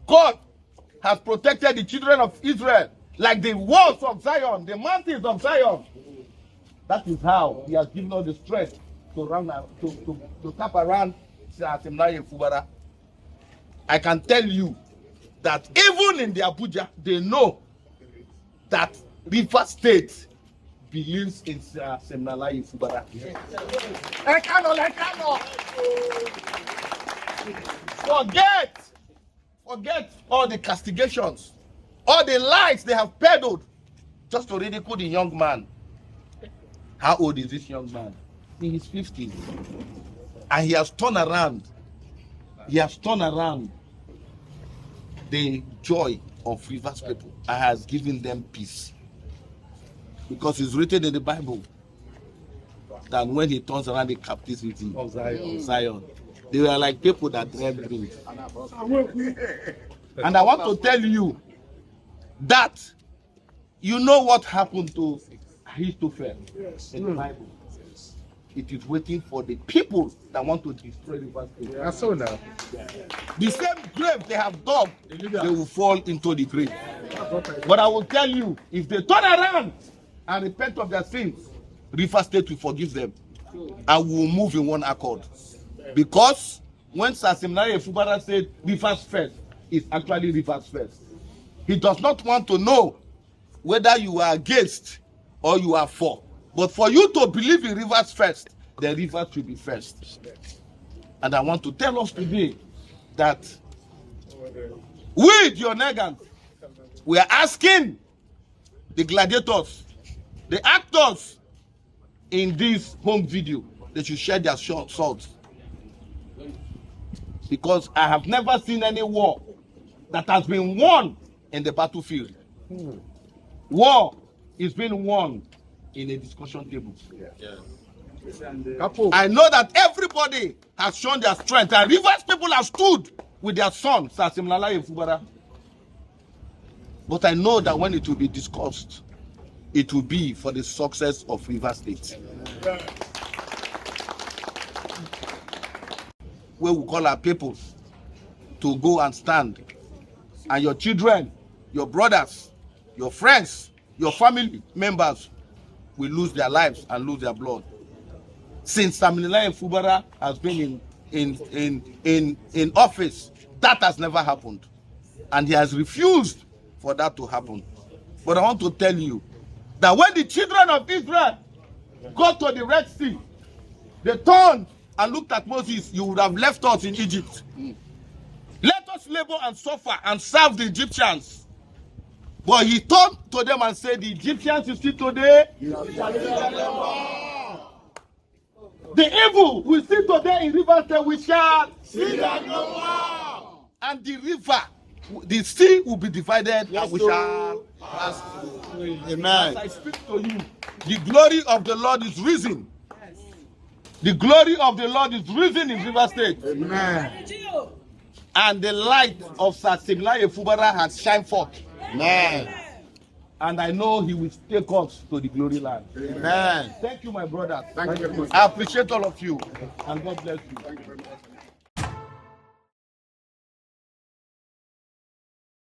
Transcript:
God has protected the children of Israel like the walls of Zion, the mountains of Zion. That is how he has given us the strength to tap around Siminalayi Fubara. I can tell you that even in the Abuja, they know that Rivers State believes in Siminalayi Fubara. Forget all the castigations, all the lies they have peddled just to ridicule the young man. How old is this young man? In his 50s. And he has turned around. He has turned around the joy of Rivers people and has given them peace. Because it's written in the Bible that when he turns around the captivity of Zion, they were like people that dread dreams. And I want to tell you that you know what happened to Ahithophel in the Bible. It is waiting for the people that want to destroy Rivers State. I saw now. The same grave they have dug, they will fall into the grave. But I will tell you, if they turn around and repent of their sins, Rivers State will forgive them and will move in one accord. Because when Siminalayi Fubara said Rivers first, it's actually Rivers first. He does not want to know whether you are against or you are for. But for you to believe in Rivers first, the Rivers will be first. And I want to tell us today that we, the Onegans, we are asking the gladiators, the actors in this home video, they should share their swords. Because I have never seen any war that has been won in the battlefield. War is being won in a discussion table. I know that everybody has shown their strength, and Rivers people have stood with their son, Siminalayi Fubara. But I know that when it will be discussed, it will be for the success of Rivers State. Where we call our people to go and stand, and your children, your brothers, your friends, your family members will lose their lives and lose their blood. Since Siminalayi Fubara has been in office, that has never happened, and he has refused for that to happen. But I want to tell you that when the children of Israel got to the Red Sea, they turned and looked at Moses. You would have left us in Egypt. Let us labor and suffer and serve the Egyptians. But he turned to them and said, the Egyptians you see today, the evil we see today in Rivers State, we shall see them no more. And the river, the sea will be divided, and we shall pass through. Amen. As I speak to you, the glory of the Lord is risen. The glory of the Lord is risen in Rivers State. Amen. And the light of Siminalayi Fubara has shined forth. Amen. And I know he will take us to the glory land. Amen. Thank you, my brother. Thank you very much. I appreciate all of you. And God bless you. Thank you very much.